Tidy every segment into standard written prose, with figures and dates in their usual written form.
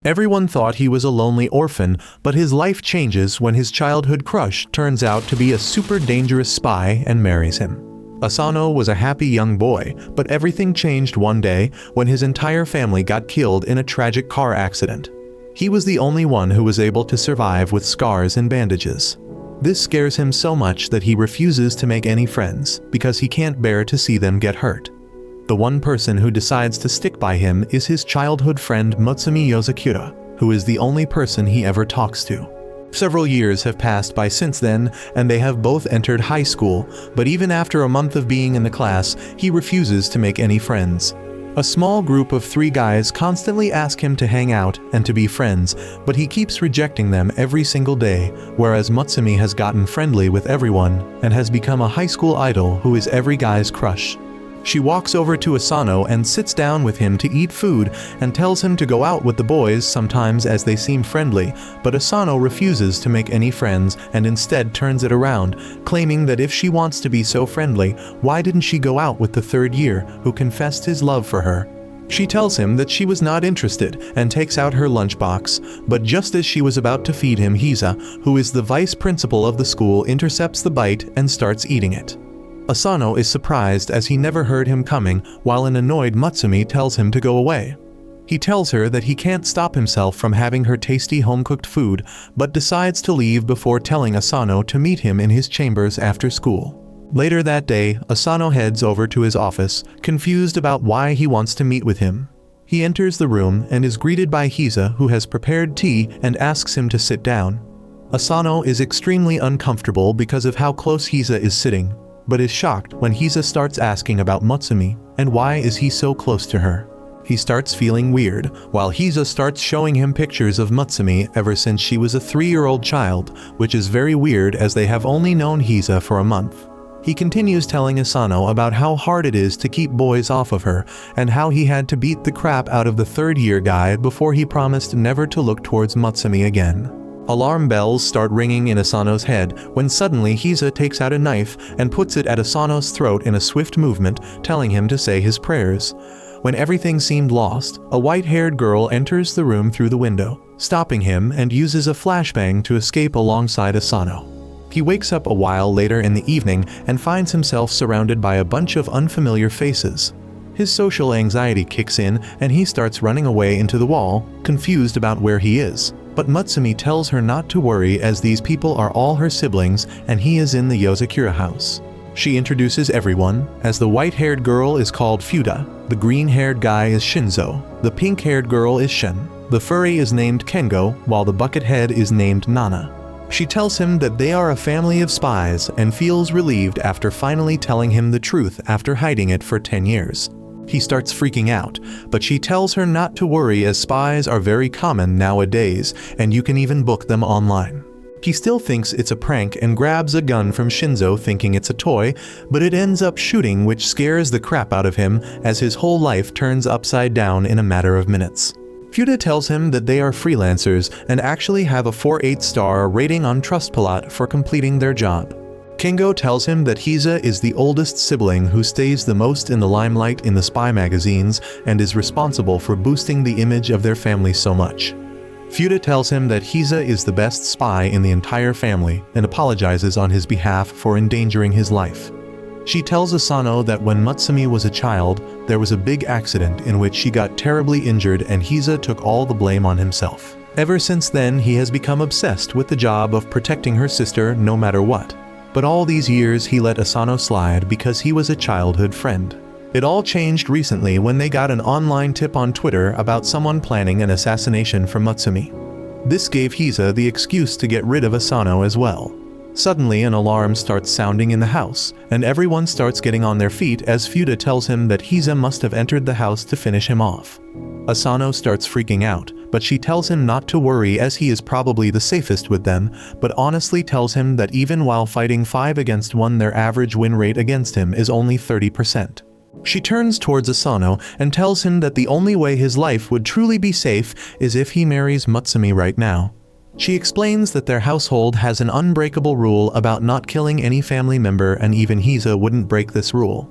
Everyone thought he was a lonely orphan, but his life changes when his childhood crush turns out to be a super dangerous spy and marries him. Asano was a happy young boy, but everything changed one day when his entire family got killed in a tragic car accident. He was the only one who was able to survive with scars and bandages. This scares him so much that he refuses to make any friends, because he can't bear to see them get hurt. The one person who decides to stick by him is his childhood friend Mutsumi Yozakura, who is the only person he ever talks to. Several years have passed by since then, and they have both entered high school, but even after a month of being in the class, he refuses to make any friends. A small group of 3 guys constantly ask him to hang out and to be friends, but he keeps rejecting them every single day, whereas Mutsumi has gotten friendly with everyone and has become a high school idol who is every guy's crush. She walks over to Asano and sits down with him to eat food and tells him to go out with the boys sometimes as they seem friendly, but Asano refuses to make any friends and instead turns it around, claiming that if she wants to be so friendly, why didn't she go out with the 3rd year who confessed his love for her? She tells him that she was not interested and takes out her lunchbox, but just as she was about to feed him, Hisa, who is the vice principal of the school, intercepts the bite and starts eating it. Asano is surprised as he never heard him coming, while an annoyed Mutsumi tells him to go away. He tells her that he can't stop himself from having her tasty home-cooked food, but decides to leave before telling Asano to meet him in his chambers after school. Later that day, Asano heads over to his office, confused about why he wants to meet with him. He enters the room and is greeted by Hisa, who has prepared tea and asks him to sit down. Asano is extremely uncomfortable because of how close Hisa is sitting, but is shocked when Hisa starts asking about Mutsumi and why is he so close to her. He starts feeling weird, while Hisa starts showing him pictures of Mutsumi ever since she was a 3-year-old child, which is very weird as they have only known Hisa for a month. He continues telling Asano about how hard it is to keep boys off of her, and how he had to beat the crap out of the 3rd-year guy before he promised never to look towards Mutsumi again. Alarm bells start ringing in Asano's head when suddenly Hisa takes out a knife and puts it at Asano's throat in a swift movement, telling him to say his prayers. When everything seemed lost, a white-haired girl enters the room through the window, stopping him and uses a flashbang to escape alongside Asano. He wakes up a while later in the evening and finds himself surrounded by a bunch of unfamiliar faces. His social anxiety kicks in and he starts running away into the wall, confused about where he is. But Mutsumi tells her not to worry as these people are all her siblings and he is in the Yozakura house. She introduces everyone, as the white-haired girl is called Fuda, the green-haired guy is Shinzo, the pink-haired girl is Shen, the furry is named Kengo, while the buckethead is named Nana. She tells him that they are a family of spies and feels relieved after finally telling him the truth after hiding it for 10 years. He starts freaking out, but she tells her not to worry as spies are very common nowadays and you can even book them online. He still thinks it's a prank and grabs a gun from Shinzo thinking it's a toy, but it ends up shooting, which scares the crap out of him as his whole life turns upside down in a matter of minutes. Fuda tells him that they are freelancers and actually have a 4.8 star rating on Trustpilot for completing their job. Kengo tells him that Hisa is the oldest sibling who stays the most in the limelight in the spy magazines and is responsible for boosting the image of their family so much. Fuda tells him that Hisa is the best spy in the entire family and apologizes on his behalf for endangering his life. She tells Asano that when Mutsumi was a child, there was a big accident in which she got terribly injured and Hisa took all the blame on himself. Ever since then, he has become obsessed with the job of protecting her sister no matter what. But all these years he let Asano slide because he was a childhood friend. It all changed recently when they got an online tip on Twitter about someone planning an assassination for Mutsumi. This gave Hisa the excuse to get rid of Asano as well. Suddenly an alarm starts sounding in the house, and everyone starts getting on their feet as Fuda tells him that Hisa must have entered the house to finish him off. Asano starts freaking out, but she tells him not to worry as he is probably the safest with them, but honestly tells him that even while fighting 5 against 1, their average win rate against him is only 30%. She turns towards Asano and tells him that the only way his life would truly be safe is if he marries Mutsumi right now. She explains that their household has an unbreakable rule about not killing any family member and even Hisa wouldn't break this rule.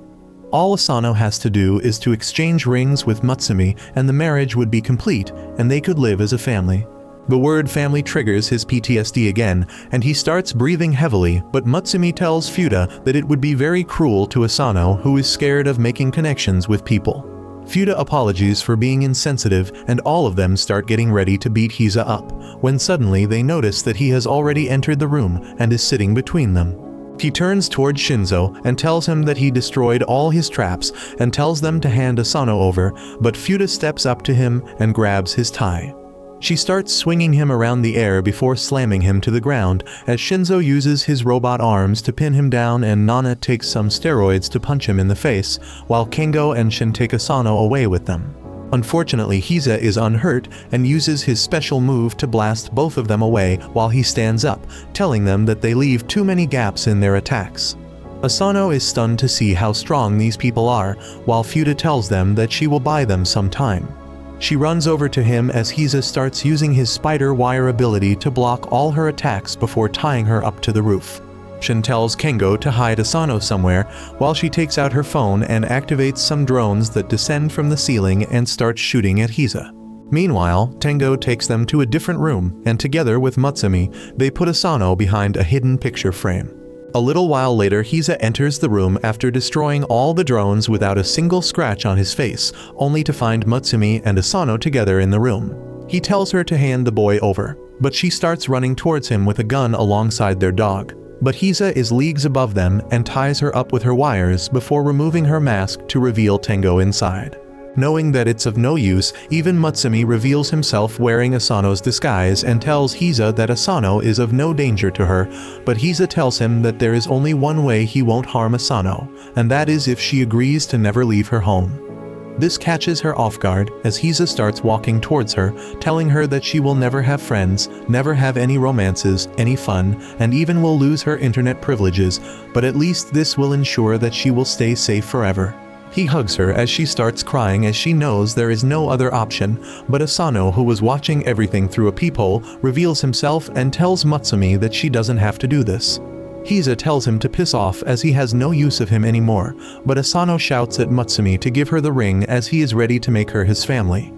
All Asano has to do is to exchange rings with Mutsumi and the marriage would be complete and they could live as a family. The word family triggers his PTSD again, and he starts breathing heavily, but Mutsumi tells Futa that it would be very cruel to Asano, who is scared of making connections with people. Futa apologizes for being insensitive, and all of them start getting ready to beat Hisa up, when suddenly they notice that he has already entered the room and is sitting between them. He turns toward Shinzo and tells him that he destroyed all his traps and tells them to hand Asano over, but Futa steps up to him and grabs his tie. She starts swinging him around the air before slamming him to the ground as Shinzo uses his robot arms to pin him down and Nana takes some steroids to punch him in the face, while Kengo and Shin take Asano away with them. Unfortunately, Hisa is unhurt and uses his special move to blast both of them away while he stands up, telling them that they leave too many gaps in their attacks. Asano is stunned to see how strong these people are, while Futa tells them that she will buy them some time. She runs over to him as Hisa starts using his spider wire ability to block all her attacks before tying her up to the roof. Shin tells Kengo to hide Asano somewhere while she takes out her phone and activates some drones that descend from the ceiling and start shooting at Hisa. Meanwhile, Tengo takes them to a different room and together with Mutsumi, they put Asano behind a hidden picture frame. A little while later, Hisa enters the room after destroying all the drones without a single scratch on his face, only to find Mutsumi and Asano together in the room. He tells her to hand the boy over, but she starts running towards him with a gun alongside their dog. But Hisa is leagues above them and ties her up with her wires before removing her mask to reveal Tengo inside. Knowing that it's of no use, even Mutsumi reveals himself wearing Asano's disguise and tells Hisa that Asano is of no danger to her, but Hisa tells him that there is only one way he won't harm Asano, and that is if she agrees to never leave her home. This catches her off guard as Hisa starts walking towards her, telling her that she will never have friends, never have any romances, any fun, and even will lose her internet privileges, but at least this will ensure that she will stay safe forever. He hugs her as she starts crying as she knows there is no other option, but Asano, who was watching everything through a peephole, reveals himself and tells Mutsumi that she doesn't have to do this. Hisa tells him to piss off as he has no use of him anymore, but Asano shouts at Mutsumi to give her the ring as he is ready to make her his family.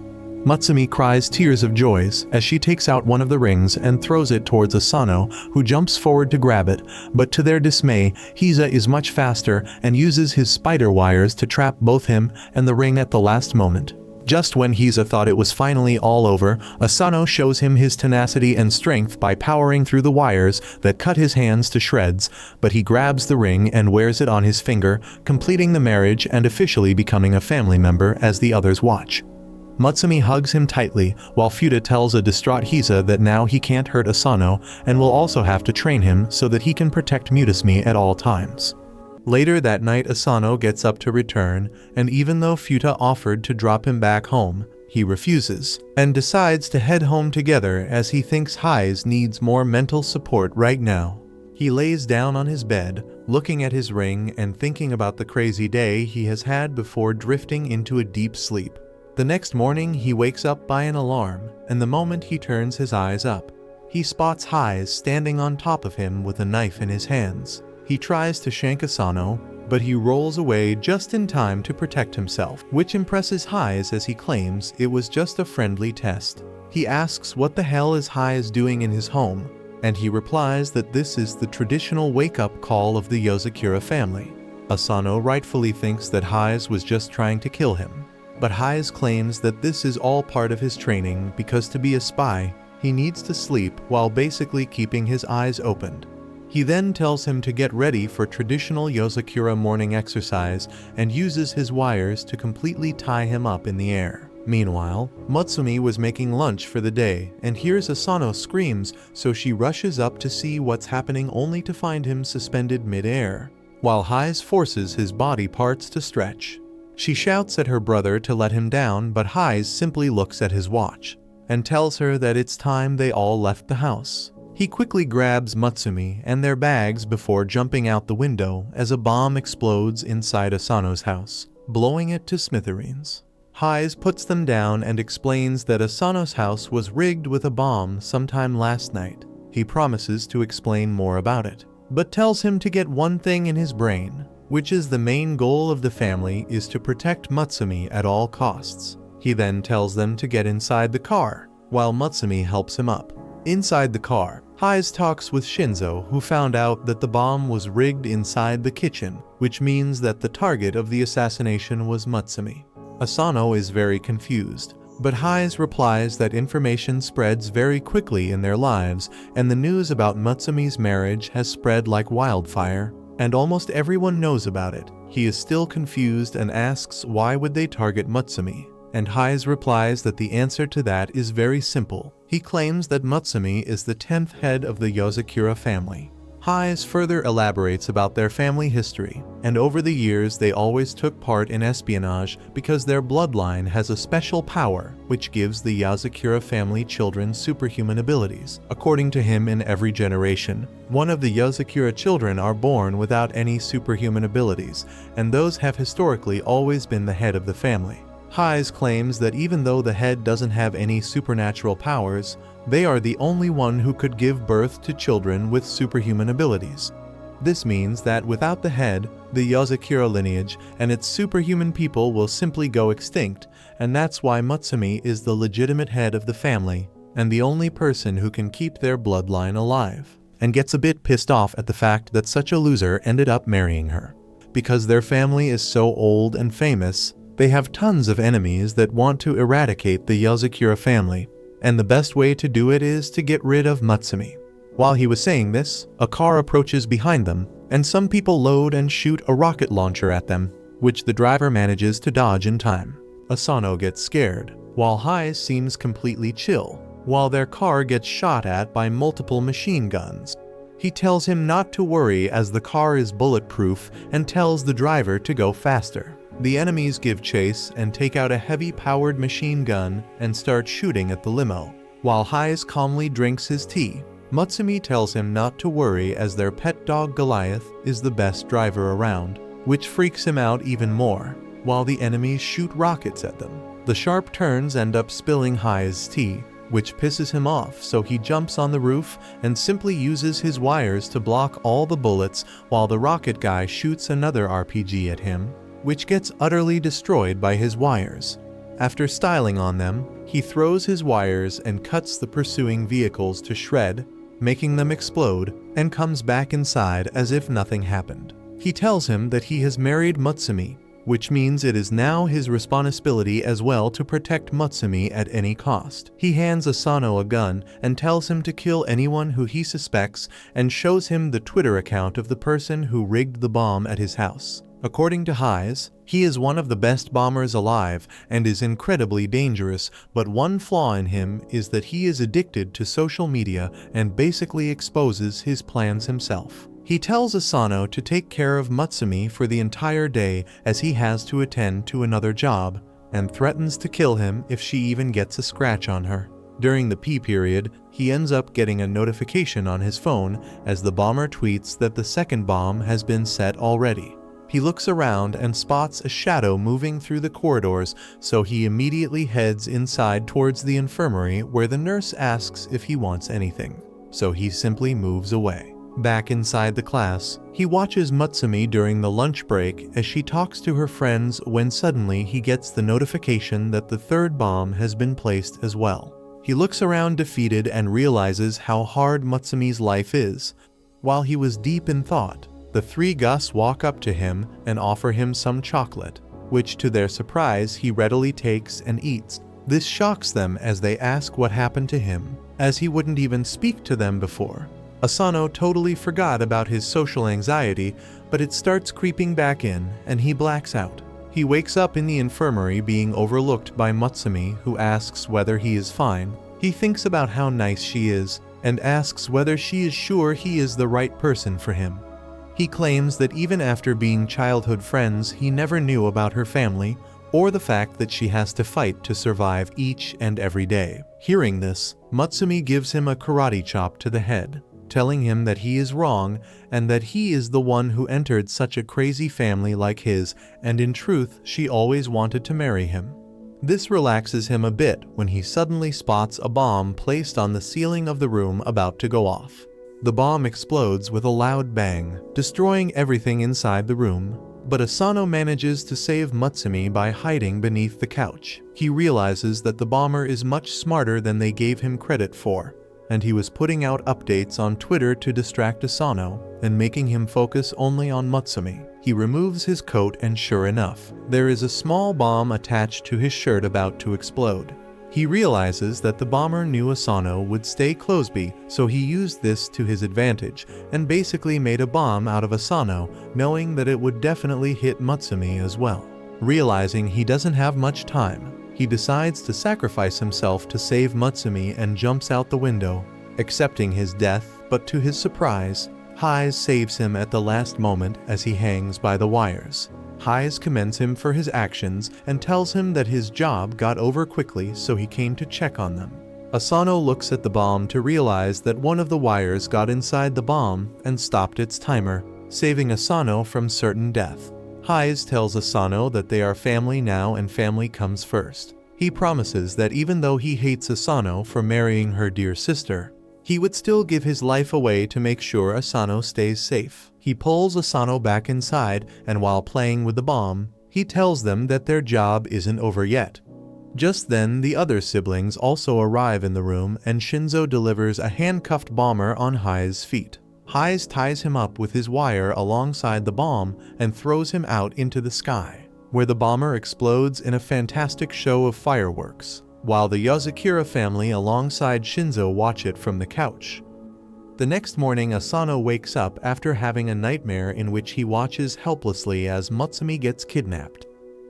Mutsumi cries tears of joy as she takes out one of the rings and throws it towards Asano, who jumps forward to grab it, but to their dismay, Hisa is much faster and uses his spider wires to trap both him and the ring at the last moment. Just when Hisa thought it was finally all over, Asano shows him his tenacity and strength by powering through the wires that cut his hands to shreds, but he grabs the ring and wears it on his finger, completing the marriage and officially becoming a family member as the others watch. Mutsumi hugs him tightly, while Futa tells a distraught Hisa that now he can't hurt Asano and will also have to train him so that he can protect Mutasumi at all times. Later that night, Asano gets up to return, and even though Futa offered to drop him back home, he refuses, and decides to head home together as he thinks Hise needs more mental support right now. He lays down on his bed, looking at his ring and thinking about the crazy day he has had before drifting into a deep sleep. The next morning, he wakes up by an alarm, and the moment he turns his eyes up, he spots Hise standing on top of him with a knife in his hands. He tries to shank Asano, but he rolls away just in time to protect himself, which impresses Hise as he claims it was just a friendly test. He asks what the hell is Hise doing in his home, and he replies that this is the traditional wake-up call of the Yozakura family. Asano rightfully thinks that Hise was just trying to kill him. But Hise claims that this is all part of his training because to be a spy, he needs to sleep while basically keeping his eyes opened. He then tells him to get ready for traditional Yozakura morning exercise and uses his wires to completely tie him up in the air. Meanwhile, Mutsumi was making lunch for the day and hears Asano screams, so she rushes up to see what's happening only to find him suspended mid-air, while Hise forces his body parts to stretch. She shouts at her brother to let him down, but Hise simply looks at his watch and tells her that it's time they all left the house. He quickly grabs Mutsumi and their bags before jumping out the window as a bomb explodes inside Asano's house, blowing it to smithereens. Hise puts them down and explains that Asano's house was rigged with a bomb sometime last night. He promises to explain more about it, but tells him to get one thing in his brain. which is the main goal of the family is to protect Mutsumi at all costs. He then tells them to get inside the car, while Mutsumi helps him up. Inside the car, Hise talks with Shinzo, who found out that the bomb was rigged inside the kitchen, which means that the target of the assassination was Mutsumi. Asano is very confused, but Hise replies that information spreads very quickly in their lives, and the news about Mutsumi's marriage has spread like wildfire, and almost everyone knows about it. He is still confused and asks why would they target Mutsumi, and Hise replies that the answer to that is very simple. He claims that Mutsumi is the 10th head of the Yozakura family. Hise further elaborates about their family history, and over the years they always took part in espionage because their bloodline has a special power which gives the Yozakura family children superhuman abilities. According to him, in every generation, one of the Yozakura children are born without any superhuman abilities, and those have historically always been the head of the family. Hise claims that even though the head doesn't have any supernatural powers, they are the only one who could give birth to children with superhuman abilities. This means that without the head, the Yozakura lineage and its superhuman people will simply go extinct, and that's why Mutsumi is the legitimate head of the family and the only person who can keep their bloodline alive, and gets a bit pissed off at the fact that such a loser ended up marrying her. Because their family is so old and famous, they have tons of enemies that want to eradicate the Yozakura family, and the best way to do it is to get rid of Mutsumi. While he was saying this, a car approaches behind them, and some people load and shoot a rocket launcher at them, which the driver manages to dodge in time. Asano gets scared, while Hise seems completely chill, while their car gets shot at by multiple machine guns. He tells him not to worry as the car is bulletproof and tells the driver to go faster. The enemies give chase and take out a heavy-powered machine gun and start shooting at the limo. While Hise calmly drinks his tea, Mutsumi tells him not to worry as their pet dog Goliath is the best driver around, which freaks him out even more, while the enemies shoot rockets at them. The sharp turns end up spilling Hise's tea, which pisses him off, so he jumps on the roof and simply uses his wires to block all the bullets while the rocket guy shoots another RPG at him, which gets utterly destroyed by his wires. After styling on them, he throws his wires and cuts the pursuing vehicles to shred, making them explode, and comes back inside as if nothing happened. He tells him that he has married Mutsumi, which means it is now his responsibility as well to protect Mutsumi at any cost. He hands Asano a gun and tells him to kill anyone who he suspects and shows him the Twitter account of the person who rigged the bomb at his house. According to Hise, he is one of the best bombers alive and is incredibly dangerous, but one flaw in him is that he is addicted to social media and basically exposes his plans himself. He tells Asano to take care of Mutsumi for the entire day as he has to attend to another job, and threatens to kill him if she even gets a scratch on her. During the pee period, he ends up getting a notification on his phone as the bomber tweets that the second bomb has been set already. He looks around and spots a shadow moving through the corridors, so he immediately heads inside towards the infirmary where the nurse asks if he wants anything, so he simply moves away. Back inside the class, he watches Mutsumi during the lunch break as she talks to her friends when suddenly he gets the notification that the third bomb has been placed as well. He looks around defeated and realizes how hard Mutsumi's life is. While he was deep in thought, the three Gus walk up to him and offer him some chocolate, which to their surprise he readily takes and eats. This shocks them as they ask what happened to him, as he wouldn't even speak to them before. Asano totally forgot about his social anxiety, but it starts creeping back in and he blacks out. He wakes up in the infirmary being overlooked by Mutsumi, who asks whether he is fine. He thinks about how nice she is and asks whether she is sure he is the right person for him. He claims that even after being childhood friends, he never knew about her family or the fact that she has to fight to survive each and every day. Hearing this, Mutsumi gives him a karate chop to the head, telling him that he is wrong and that he is the one who entered such a crazy family like his, and in truth, she always wanted to marry him. This relaxes him a bit when he suddenly spots a bomb placed on the ceiling of the room about to go off. The bomb explodes with a loud bang, destroying everything inside the room. But Asano manages to save Mutsumi by hiding beneath the couch. He realizes that the bomber is much smarter than they gave him credit for, and he was putting out updates on Twitter to distract Asano and making him focus only on Mutsumi. He removes his coat and sure enough, there is a small bomb attached to his shirt about to explode. He realizes that the bomber knew Asano would stay closeby, so he used this to his advantage and basically made a bomb out of Asano, knowing that it would definitely hit Mutsumi as well. Realizing he doesn't have much time, he decides to sacrifice himself to save Mutsumi and jumps out the window, accepting his death, but to his surprise, Hayes saves him at the last moment as he hangs by the wires. Hayes commends him for his actions and tells him that his job got over quickly, so he came to check on them. Asano looks at the bomb to realize that one of the wires got inside the bomb and stopped its timer, saving Asano from certain death. Hayes tells Asano that they are family now and family comes first. He promises that even though he hates Asano for marrying her dear sister, he would still give his life away to make sure Asano stays safe. He pulls Asano back inside, and while playing with the bomb, he tells them that their job isn't over yet. Just then, the other siblings also arrive in the room, and Shinzo delivers a handcuffed bomber on Hayes' feet. Hayes ties him up with his wire alongside the bomb and throws him out into the sky, where the bomber explodes in a fantastic show of fireworks, while the Yozakura family alongside Shinzo watch it from the couch. The next morning, Asano wakes up after having a nightmare in which he watches helplessly as Mutsumi gets kidnapped.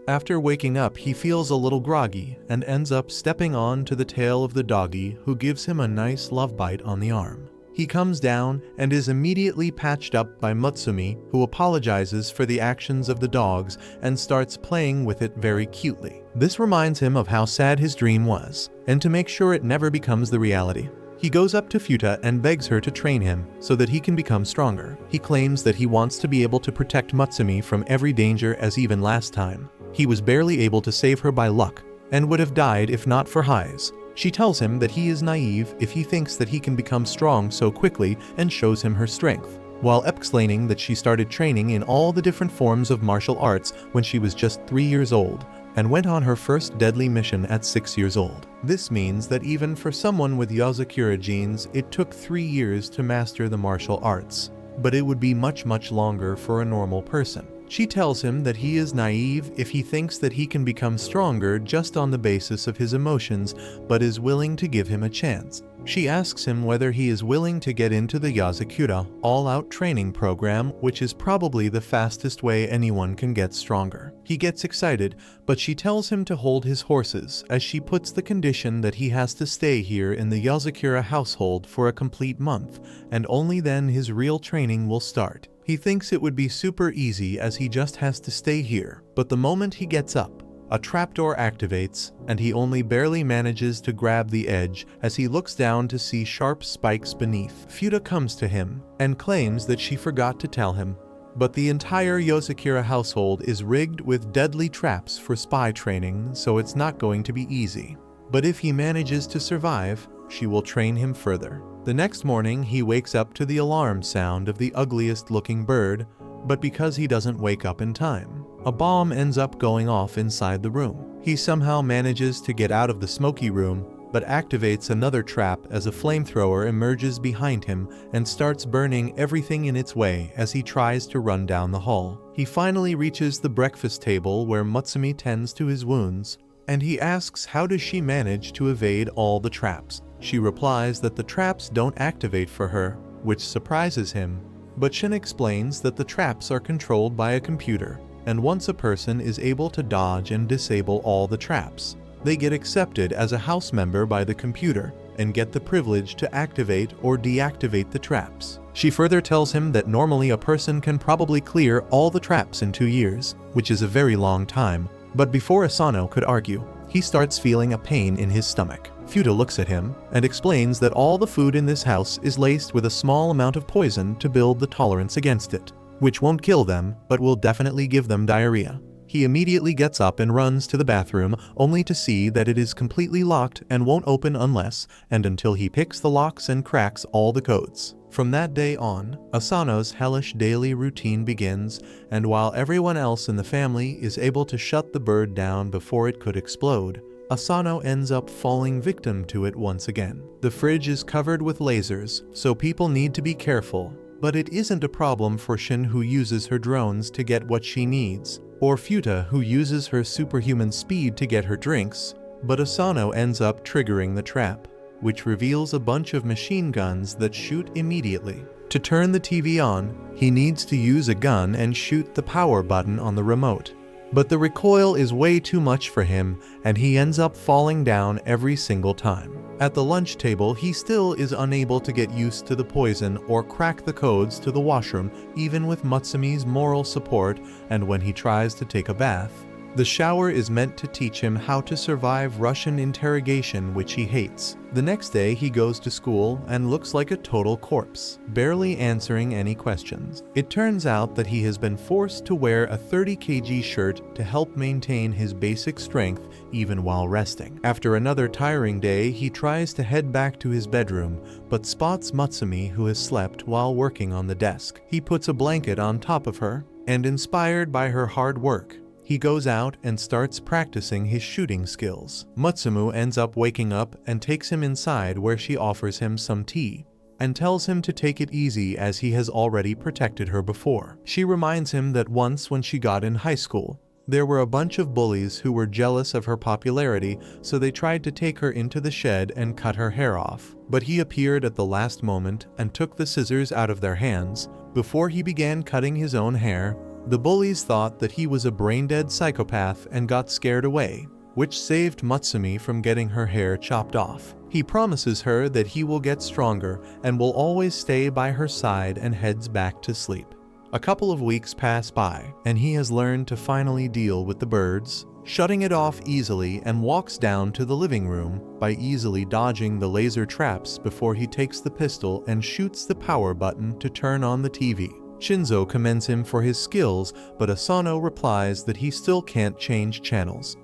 After waking up, he feels a little groggy and ends up stepping on to the tail of the doggy, who gives him a nice love bite on the arm. He comes down and is immediately patched up by Mutsumi, who apologizes for the actions of the dogs and starts playing with it very cutely. This reminds him of how sad his dream was, and to make sure it never becomes the reality, he goes up to Futa and begs her to train him so that he can become stronger. He claims that he wants to be able to protect Mutsumi from every danger, as even last time he was barely able to save her by luck and would have died if not for Hayes. She tells him that he is naive if he thinks that he can become strong so quickly and shows him her strength, while explaining that she started training in all the different forms of martial arts when she was just 3 years old and went on her first deadly mission at 6 years old. This means that even for someone with Yozakura genes, it took 3 years to master the martial arts, but it would be much longer for a normal person. She tells him that he is naive if he thinks that he can become stronger just on the basis of his emotions, but is willing to give him a chance. She asks him whether he is willing to get into the Yozakura all-out training program, which is probably the fastest way anyone can get stronger. He gets excited, but she tells him to hold his horses, as she puts the condition that he has to stay here in the Yozakura household for a complete month, and only then his real training will start. He thinks it would be super easy as he just has to stay here, but the moment he gets up, a trapdoor activates, and he only barely manages to grab the edge as he looks down to see sharp spikes beneath. Futa comes to him and claims that she forgot to tell him, but the entire Yozakura household is rigged with deadly traps for spy training, so it's not going to be easy. But if he manages to survive, she will train him further. The next morning, he wakes up to the alarm sound of the ugliest looking bird, but because he doesn't wake up in time, a bomb ends up going off inside the room. He somehow manages to get out of the smoky room, but activates another trap as a flamethrower emerges behind him and starts burning everything in its way as he tries to run down the hall. He finally reaches the breakfast table where Mutsumi tends to his wounds, and he asks how does she manage to evade all the traps. She replies that the traps don't activate for her, which surprises him, but Shin explains that the traps are controlled by a computer, and once a person is able to dodge and disable all the traps, they get accepted as a house member by the computer and get the privilege to activate or deactivate the traps. She further tells him that normally a person can probably clear all the traps in 2 years, which is a very long time, but before Asano could argue, he starts feeling a pain in his stomach. Futa looks at him and explains that all the food in this house is laced with a small amount of poison to build the tolerance against it, which won't kill them but will definitely give them diarrhea. He immediately gets up and runs to the bathroom, only to see that it is completely locked and won't open unless and until he picks the locks and cracks all the codes. From that day on, Asano's hellish daily routine begins, and while everyone else in the family is able to shut the bird down before it could explode, Asano ends up falling victim to it once again. The fridge is covered with lasers, so people need to be careful, but it isn't a problem for Shin, who uses her drones to get what she needs, or Futa, who uses her superhuman speed to get her drinks, but Asano ends up triggering the trap, which reveals a bunch of machine guns that shoot immediately. To turn the TV on, he needs to use a gun and shoot the power button on the remote. But the recoil is way too much for him, and he ends up falling down every single time. At the lunch table, he still is unable to get used to the poison or crack the codes to the washroom, even with Mutsumi's moral support, and when he tries to take a bath. The shower is meant to teach him how to survive Russian interrogation, which he hates. The next day he goes to school and looks like a total corpse, barely answering any questions. It turns out that he has been forced to wear a 30 kg shirt to help maintain his basic strength even while resting. After another tiring day, he tries to head back to his bedroom, but spots Mutsumi, who has slept while working on the desk. He puts a blanket on top of her, and inspired by her hard work, he goes out and starts practicing his shooting skills. Mutsumu ends up waking up and takes him inside, where she offers him some tea and tells him to take it easy as he has already protected her before. She reminds him that once when she got in high school, there were a bunch of bullies who were jealous of her popularity, so they tried to take her into the shed and cut her hair off. But he appeared at the last moment and took the scissors out of their hands. Before he began cutting his own hair, the bullies thought that he was a brain-dead psychopath and got scared away, which saved Mutsumi from getting her hair chopped off. He promises her that he will get stronger and will always stay by her side, and heads back to sleep. A couple of weeks pass by, and he has learned to finally deal with the birds, shutting it off easily, and walks down to the living room by easily dodging the laser traps before he takes the pistol and shoots the power button to turn on the TV. Shinzo commends him for his skills, but Asano replies that he still can't change channels.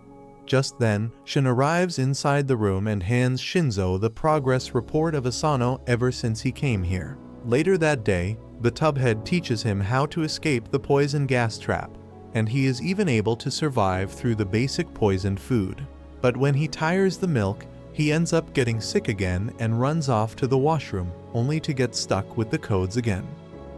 Just then, Shin arrives inside the room and hands Shinzo the progress report of Asano ever since he came here. Later that day, the tubhead teaches him how to escape the poison gas trap, and he is even able to survive through the basic poisoned food. But when he tires the milk, he ends up getting sick again and runs off to the washroom, only to get stuck with the codes again.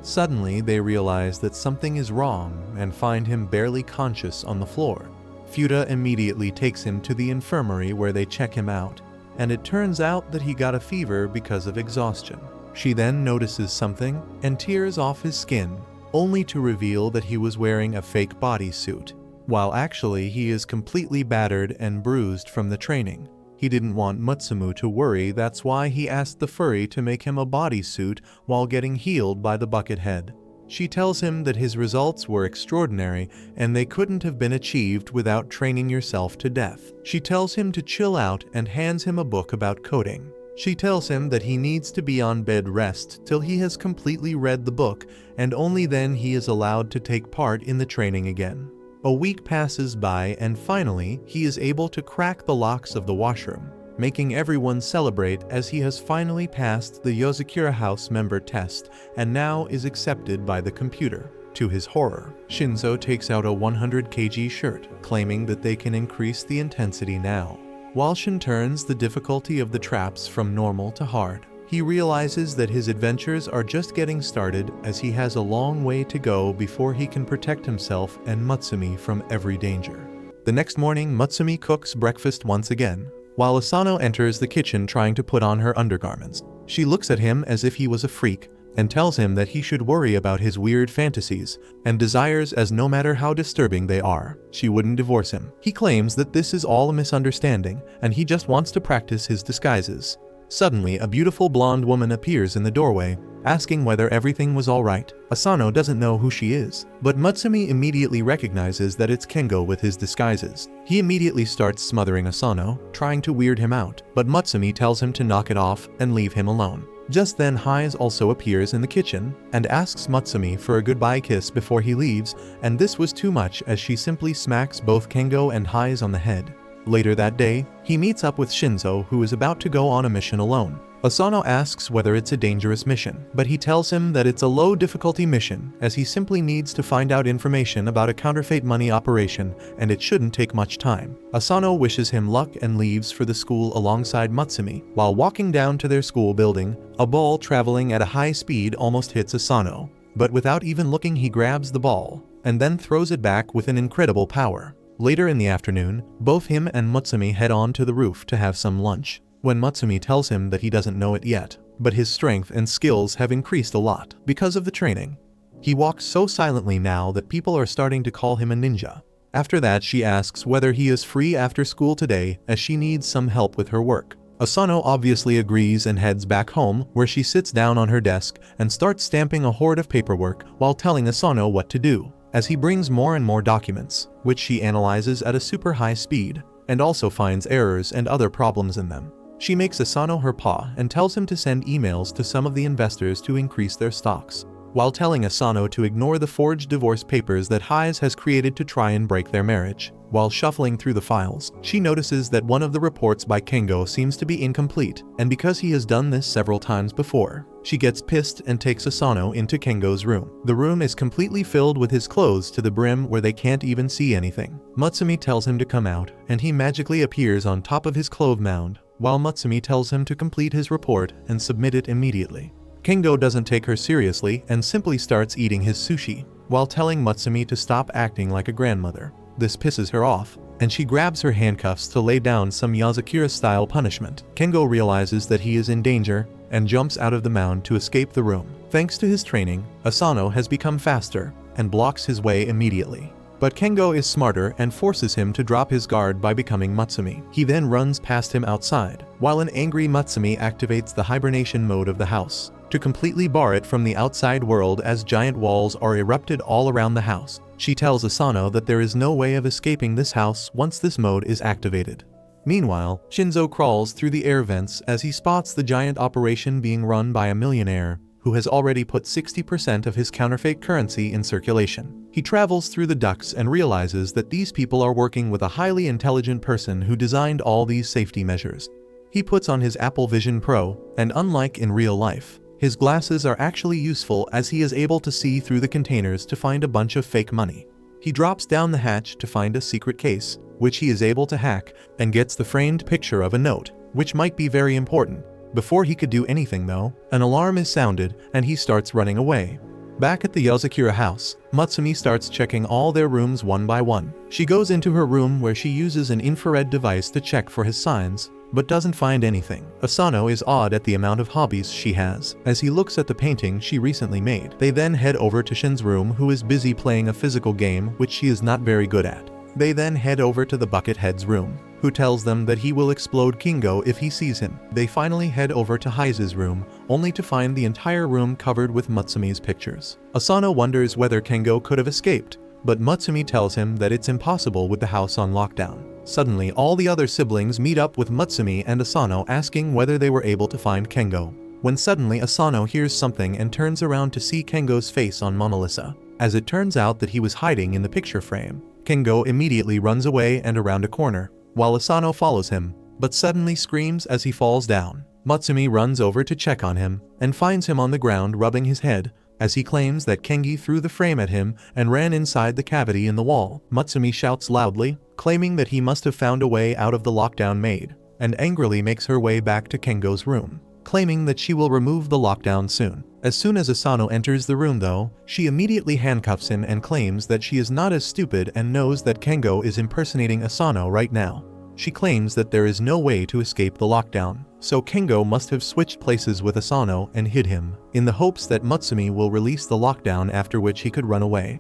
Suddenly, they realize that something is wrong and find him barely conscious on the floor. Futa immediately takes him to the infirmary, where they check him out, and it turns out that he got a fever because of exhaustion. She then notices something and tears off his skin, only to reveal that he was wearing a fake bodysuit, while actually he is completely battered and bruised from the training. He didn't want Mutsumu to worry, that's why he asked the furry to make him a bodysuit while getting healed by the buckethead. She tells him that his results were extraordinary and they couldn't have been achieved without training yourself to death. She tells him to chill out and hands him a book about coding. She tells him that he needs to be on bed rest till he has completely read the book, and only then he is allowed to take part in the training again. A week passes by, and finally, he is able to crack the locks of the washroom, making everyone celebrate as he has finally passed the Yozakura House member test and now is accepted by the computer. To his horror, Shinzo takes out a 100 kg shirt, claiming that they can increase the intensity now. While Shin turns the difficulty of the traps from normal to hard, he realizes that his adventures are just getting started, as he has a long way to go before he can protect himself and Mutsumi from every danger. The next morning, Mutsumi cooks breakfast once again, while Asano enters the kitchen trying to put on her undergarments. She looks at him as if he was a freak, and tells him that he should worry about his weird fantasies and desires, as no matter how disturbing they are, she wouldn't divorce him. He claims that this is all a misunderstanding, and he just wants to practice his disguises. Suddenly, a beautiful blonde woman appears in the doorway, asking whether everything was alright. Asano doesn't know who she is, but Mutsumi immediately recognizes that it's Kengo with his disguises. He immediately starts smothering Asano, trying to weird him out, but Mutsumi tells him to knock it off and leave him alone. Just then Hise also appears in the kitchen and asks Mutsumi for a goodbye kiss before he leaves, and this was too much as she simply smacks both Kengo and Hise on the head. Later that day, he meets up with Shinzo, who is about to go on a mission alone. Asano asks whether it's a dangerous mission, but he tells him that it's a low difficulty mission as he simply needs to find out information about a counterfeit money operation and it shouldn't take much time. Asano wishes him luck and leaves for the school alongside Mutsumi. While walking down to their school building, a ball traveling at a high speed almost hits Asano, but without even looking he grabs the ball and then throws it back with an incredible power. Later in the afternoon, both him and Mutsumi head on to the roof to have some lunch. When Mutsumi tells him that he doesn't know it yet, but his strength and skills have increased a lot because of the training. He walks so silently now that people are starting to call him a ninja. After that, she asks whether he is free after school today as she needs some help with her work. Asano obviously agrees and heads back home, where she sits down on her desk and starts stamping a horde of paperwork while telling Asano what to do, as he brings more and more documents, which she analyzes at a super high speed, and also finds errors and other problems in them. She makes Asano her paw and tells him to send emails to some of the investors to increase their stocks, while telling Asano to ignore the forged divorce papers that Hise has created to try and break their marriage. While shuffling through the files, she notices that one of the reports by Kengo seems to be incomplete, and because he has done this several times before, she gets pissed and takes Asano into Kengo's room. The room is completely filled with his clothes to the brim where they can't even see anything. Mutsumi tells him to come out, and he magically appears on top of his clothes mound, while Mutsumi tells him to complete his report and submit it immediately. Kengo doesn't take her seriously and simply starts eating his sushi, while telling Mutsumi to stop acting like a grandmother. This pisses her off, and she grabs her handcuffs to lay down some Yazakura-style punishment. Kengo realizes that he is in danger and jumps out of the mound to escape the room. Thanks to his training, Asano has become faster and blocks his way immediately. But Kengo is smarter and forces him to drop his guard by becoming Mutsumi. He then runs past him outside, while an angry Mutsumi activates the hibernation mode of the house to completely bar it from the outside world as giant walls are erupted all around the house. She tells Asano that there is no way of escaping this house once this mode is activated. Meanwhile, Shinzo crawls through the air vents as he spots the giant operation being run by a millionaire who has already put 60% of his counterfeit currency in circulation. He travels through the ducts and realizes that these people are working with a highly intelligent person who designed all these safety measures. He puts on his Apple Vision Pro, and unlike in real life, his glasses are actually useful as he is able to see through the containers to find a bunch of fake money. He drops down the hatch to find a secret case, which he is able to hack, and gets the framed picture of a note, which might be very important. Before he could do anything though, an alarm is sounded and he starts running away. Back at the Yazakura house, Mutsumi starts checking all their rooms one by one. She goes into her room where she uses an infrared device to check for his signs, but doesn't find anything. Asano is awed at the amount of hobbies she has, as he looks at the painting she recently made. They then head over to Shin's room, who is busy playing a physical game which she is not very good at. They then head over to the Buckethead's room, who tells them that he will explode Kengo if he sees him. They finally head over to Hise's room, only to find the entire room covered with Mutsumi's pictures. Asano wonders whether Kengo could have escaped, but Mutsumi tells him that it's impossible with the house on lockdown. Suddenly, all the other siblings meet up with Mutsumi and Asano, asking whether they were able to find Kengo. When suddenly Asano hears something and turns around to see Kengo's face on Mona Lisa. As it turns out that he was hiding in the picture frame, Kengo immediately runs away and around a corner, while Asano follows him, but suddenly screams as he falls down. Mutsumi runs over to check on him, and finds him on the ground rubbing his head, as he claims that Kengi threw the frame at him and ran inside the cavity in the wall. Mutsumi shouts loudly, claiming that he must have found a way out of the lockdown made, and angrily makes her way back to Kengo's room, claiming that she will remove the lockdown soon. As soon as Asano enters the room though, she immediately handcuffs him and claims that she is not as stupid and knows that Kengo is impersonating Asano right now. She claims that there is no way to escape the lockdown, so Kengo must have switched places with Asano and hid him, in the hopes that Mutsumi will release the lockdown, after which he could run away.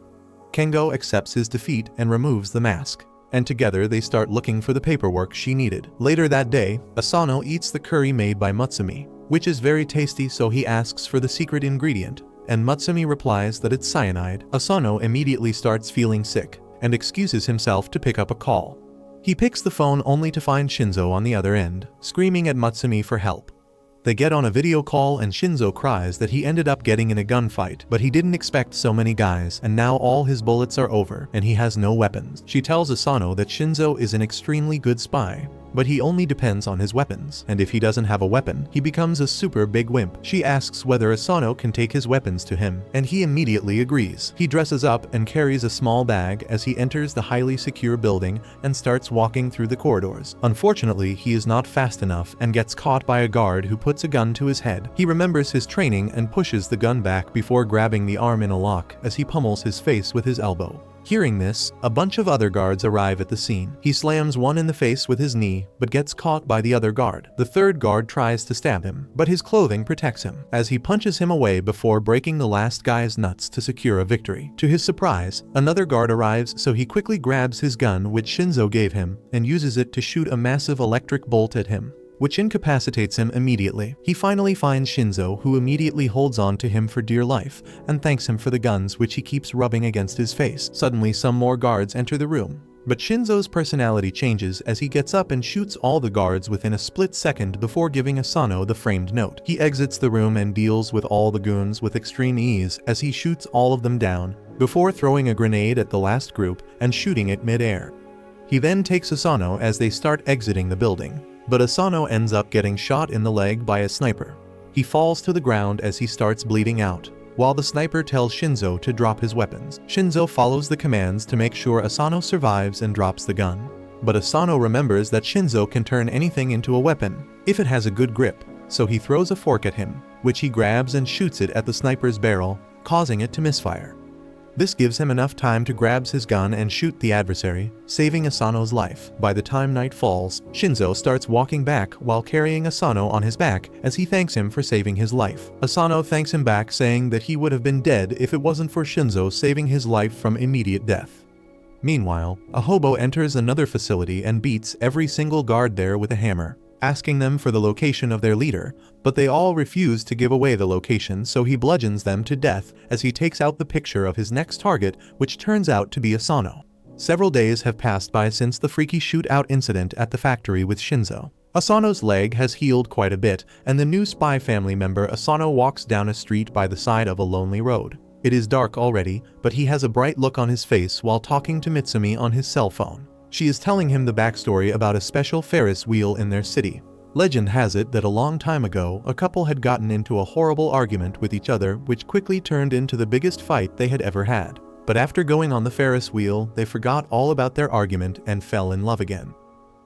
Kengo accepts his defeat and removes the mask. and together they start looking for the paperwork she needed. Later that day, Asano eats the curry made by Mutsumi, which is very tasty, so he asks for the secret ingredient, and Mutsumi replies that it's cyanide. Asano immediately starts feeling sick and excuses himself to pick up a call. He picks the phone only to find Shinzo on the other end, screaming at Mutsumi for help. They get on a video call and Shinzo cries that he ended up getting in a gunfight, but he didn't expect so many guys, and now all his bullets are over and he has no weapons. She tells Asano that Shinzo is an extremely good spy, but he only depends on his weapons, and if he doesn't have a weapon, he becomes a super big wimp. She asks whether Asano can take his weapons to him, and he immediately agrees. He dresses up and carries a small bag as he enters the highly secure building and starts walking through the corridors. Unfortunately, he is not fast enough and gets caught by a guard who puts a gun to his head. He remembers his training and pushes the gun back before grabbing the arm in a lock as he pummels his face with his elbow. Hearing this, a bunch of other guards arrive at the scene. He slams one in the face with his knee, but gets caught by the other guard. The third guard tries to stab him, but his clothing protects him, as he punches him away before breaking the last guy's nuts to secure a victory. To his surprise, another guard arrives, so he quickly grabs his gun which Shinzo gave him, and uses it to shoot a massive electric bolt at him, which incapacitates him immediately. He finally finds Shinzo, who immediately holds on to him for dear life, and thanks him for the guns which he keeps rubbing against his face. Suddenly some more guards enter the room, but Shinzo's personality changes as he gets up and shoots all the guards within a split second before giving Asano the framed note. He exits the room and deals with all the goons with extreme ease as he shoots all of them down, before throwing a grenade at the last group and shooting it mid-air. He then takes Asano as they start exiting the building, but Asano ends up getting shot in the leg by a sniper. He falls to the ground as he starts bleeding out, while the sniper tells Shinzo to drop his weapons. Shinzo follows the commands to make sure Asano survives and drops the gun. But Asano remembers that Shinzo can turn anything into a weapon, if it has a good grip, so he throws a fork at him, which he grabs and shoots it at the sniper's barrel, causing it to misfire. This gives him enough time to grab his gun and shoot the adversary, saving Asano's life. By the time night falls, Shinzo starts walking back while carrying Asano on his back as he thanks him for saving his life. Asano thanks him back, saying that he would have been dead if it wasn't for Shinzo saving his life from immediate death. Meanwhile, a hobo enters another facility and beats every single guard there with a hammer, asking them for the location of their leader, but they all refuse to give away the location, so he bludgeons them to death as he takes out the picture of his next target, which turns out to be Asano. Several days have passed by since the freaky shootout incident at the factory with Shinzo. Asano's leg has healed quite a bit, and the new spy family member Asano walks down a street by the side of a lonely road. It is dark already, but he has a bright look on his face while talking to Mitsumi on his cell phone. She is telling him the backstory about a special Ferris wheel in their city. Legend has it that a long time ago, a couple had gotten into a horrible argument with each other which quickly turned into the biggest fight they had ever had. But after going on the Ferris wheel, they forgot all about their argument and fell in love again.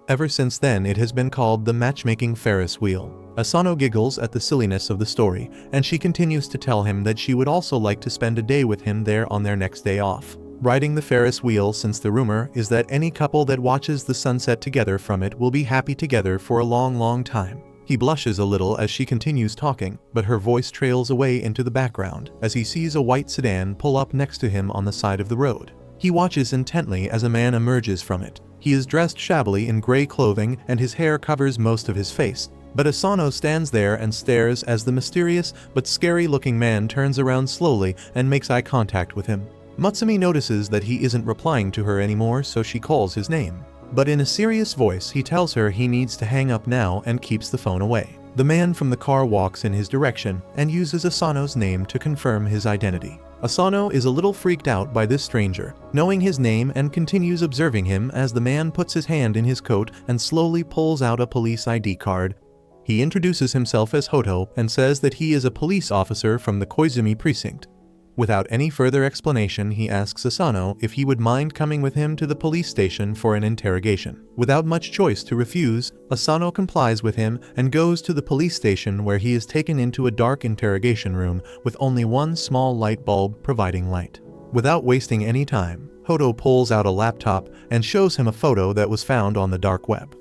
Ever since then, it has been called the matchmaking Ferris wheel. Asano giggles at the silliness of the story, and she continues to tell him that she would also like to spend a day with him there on their next day off, riding the Ferris wheel, since the rumor is that any couple that watches the sunset together from it will be happy together for a long time. He blushes a little as she continues talking, but her voice trails away into the background as he sees a white sedan pull up next to him on the side of the road. He watches intently as a man emerges from it. He is dressed shabbily in gray clothing and his hair covers most of his face, but Asano stands there and stares as the mysterious but scary-looking man turns around slowly and makes eye contact with him. Mutsumi notices that he isn't replying to her anymore, so she calls his name. But in a serious voice, he tells her he needs to hang up now and keeps the phone away. The man from the car walks in his direction and uses Asano's name to confirm his identity. Asano is a little freaked out by this stranger, knowing his name, and continues observing him as the man puts his hand in his coat and slowly pulls out a police ID card. He introduces himself as Hoto and says that he is a police officer from the Koizumi precinct. Without any further explanation, he asks Asano if he would mind coming with him to the police station for an interrogation. Without much choice to refuse, Asano complies with him and goes to the police station, where he is taken into a dark interrogation room with only one small light bulb providing light. Without wasting any time, Hoto pulls out a laptop and shows him a photo that was found on the dark web.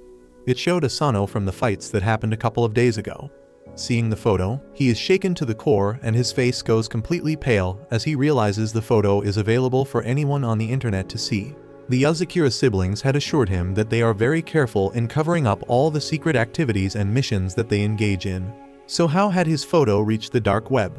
It showed Asano from the fights that happened a couple of days ago. Seeing the photo, he is shaken to the core and his face goes completely pale as he realizes the photo is available for anyone on the internet to see. The Yuzakura siblings had assured him that they are very careful in covering up all the secret activities and missions that they engage in. So how had his photo reached the dark web?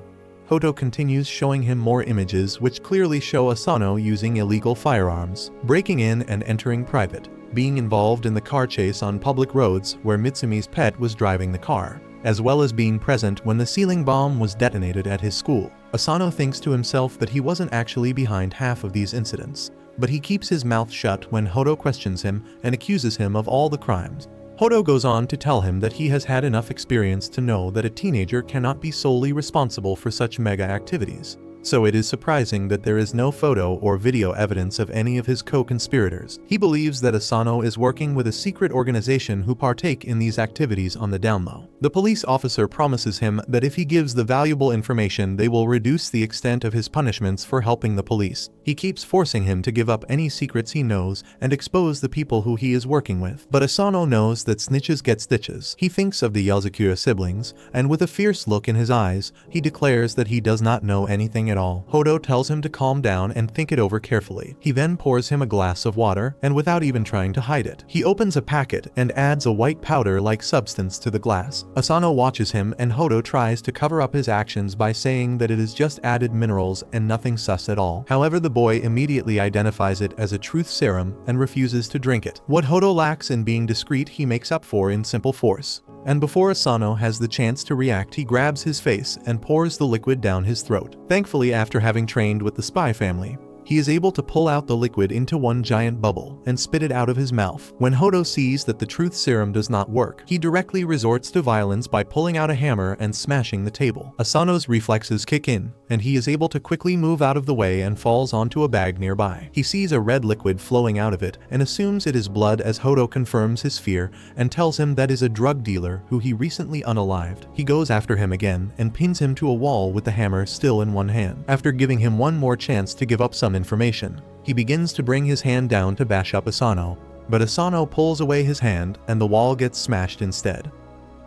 Hoto continues showing him more images which clearly show Asano using illegal firearms, breaking in and entering private, being involved in the car chase on public roads where Mitsumi's pet was driving the car, as well as being present when the ceiling bomb was detonated at his school. Asano thinks to himself that he wasn't actually behind half of these incidents, but he keeps his mouth shut when Hoto questions him and accuses him of all the crimes. Hoto goes on to tell him that he has had enough experience to know that a teenager cannot be solely responsible for such mega activities. So it is surprising that there is no photo or video evidence of any of his co-conspirators. He believes that Asano is working with a secret organization who partake in these activities on the down low. The police officer promises him that if he gives the valuable information, they will reduce the extent of his punishments for helping the police. He keeps forcing him to give up any secrets he knows and expose the people who he is working with. But Asano knows that snitches get stitches. He thinks of the Yuzakura siblings, and with a fierce look in his eyes, he declares that he does not know anything at all. Hoto tells him to calm down and think it over carefully. He then pours him a glass of water, and without even trying to hide it, he opens a packet and adds a white powder-like substance to the glass. Asano watches him, and Hoto tries to cover up his actions by saying that it is just added minerals and nothing sus at all. However, the boy immediately identifies it as a truth serum and refuses to drink it. What Hoto lacks in being discreet, he makes up for in simple force. And before Asano has the chance to react, he grabs his face and pours the liquid down his throat. Thankfully, after having trained with the spy family, he is able to pull out the liquid into one giant bubble and spit it out of his mouth. When Hoto sees that the truth serum does not work, he directly resorts to violence by pulling out a hammer and smashing the table. Asano's reflexes kick in, and he is able to quickly move out of the way and falls onto a bag nearby. He sees a red liquid flowing out of it and assumes it is blood as Hoto confirms his fear and tells him that is a drug dealer who he recently unalived. He goes after him again and pins him to a wall with the hammer still in one hand. After giving him one more chance to give up some information, he begins to bring his hand down to bash up Asano, but Asano pulls away his hand and the wall gets smashed instead.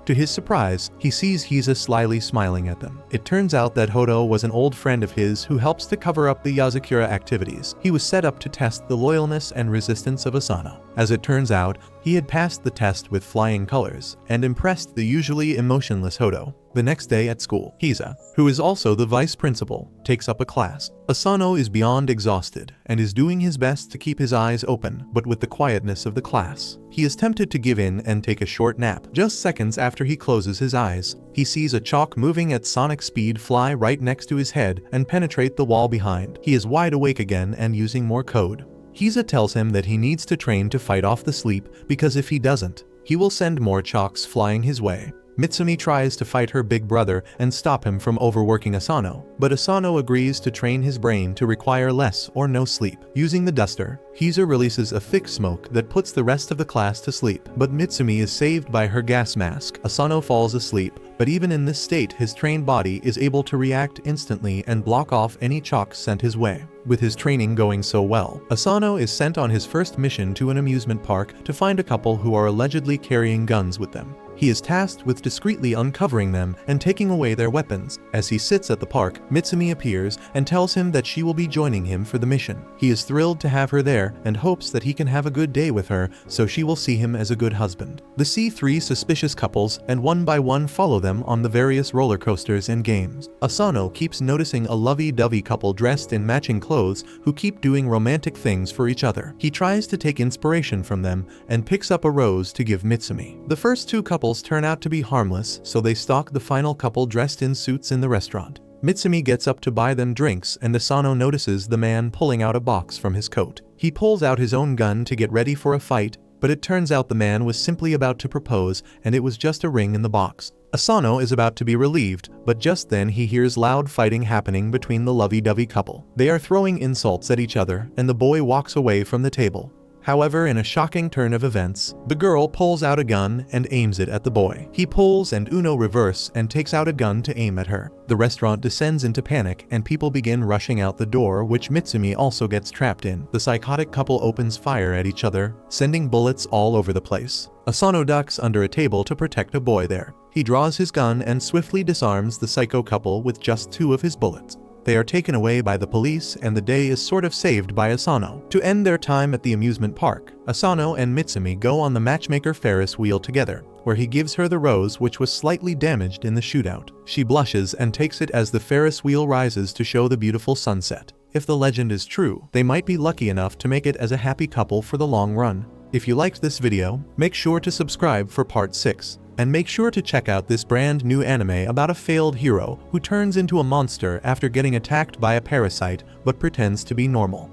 To his surprise, he sees Hiza slyly smiling at them. It turns out that Hoto was an old friend of his who helps to cover up the Yuzakura activities. He was set up to test the loyalness and resistance of Asano. As it turns out, he had passed the test with flying colors and impressed the usually emotionless Hoto. The next day at school, Hiza, who is also the vice principal, takes up a class. Asano is beyond exhausted and is doing his best to keep his eyes open, but with the quietness of the class, he is tempted to give in and take a short nap. Just seconds after he closes his eyes, he sees a chalk moving at sonic speed fly right next to his head and penetrate the wall behind. He is wide awake again and using more code. Hiza tells him that he needs to train to fight off the sleep because if he doesn't, he will send more chalks flying his way. Mitsumi tries to fight her big brother and stop him from overworking Asano, but Asano agrees to train his brain to require less or no sleep. Using the duster, Hiza releases a thick smoke that puts the rest of the class to sleep, but Mitsumi is saved by her gas mask. Asano falls asleep, but even in this state, his trained body is able to react instantly and block off any chalks sent his way. With his training going so well, Asano is sent on his first mission to an amusement park to find a couple who are allegedly carrying guns with them. He is tasked with discreetly uncovering them and taking away their weapons. As he sits at the park, Mitsumi appears and tells him that she will be joining him for the mission. He is thrilled to have her there and hopes that he can have a good day with her so she will see him as a good husband. They see three suspicious couples and one by one follow them on the various roller coasters and games. Asano keeps noticing a lovey-dovey couple dressed in matching clothes who keep doing romantic things for each other. He tries to take inspiration from them and picks up a rose to give Mitsumi. The first two couples turn out to be harmless, so they stalk the final couple dressed in suits in the restaurant. Mitsumi gets up to buy them drinks and Asano notices the man pulling out a box from his coat. He pulls out his own gun to get ready for a fight, but it turns out the man was simply about to propose and it was just a ring in the box. Asano is about to be relieved, but just then he hears loud fighting happening between the lovey-dovey couple. They are throwing insults at each other and the boy walks away from the table. However, in a shocking turn of events, the girl pulls out a gun and aims it at the boy. He pulls and Uno reverse and takes out a gun to aim at her. The restaurant descends into panic and people begin rushing out the door, which Mitsumi also gets trapped in. The psychotic couple opens fire at each other, sending bullets all over the place. Asano ducks under a table to protect a boy there. He draws his gun and swiftly disarms the psycho couple with just 2 of his bullets. They are taken away by the police and the day is sort of saved by Asano. To end their time at the amusement park, Asano and Mitsumi go on the matchmaker Ferris wheel together, where he gives her the rose which was slightly damaged in the shootout. She blushes and takes it as the Ferris wheel rises to show the beautiful sunset. If the legend is true, they might be lucky enough to make it as a happy couple for the long run. If you liked this video, make sure to subscribe for part 6. And make sure to check out this brand new anime about a failed hero who turns into a monster after getting attacked by a parasite but pretends to be normal.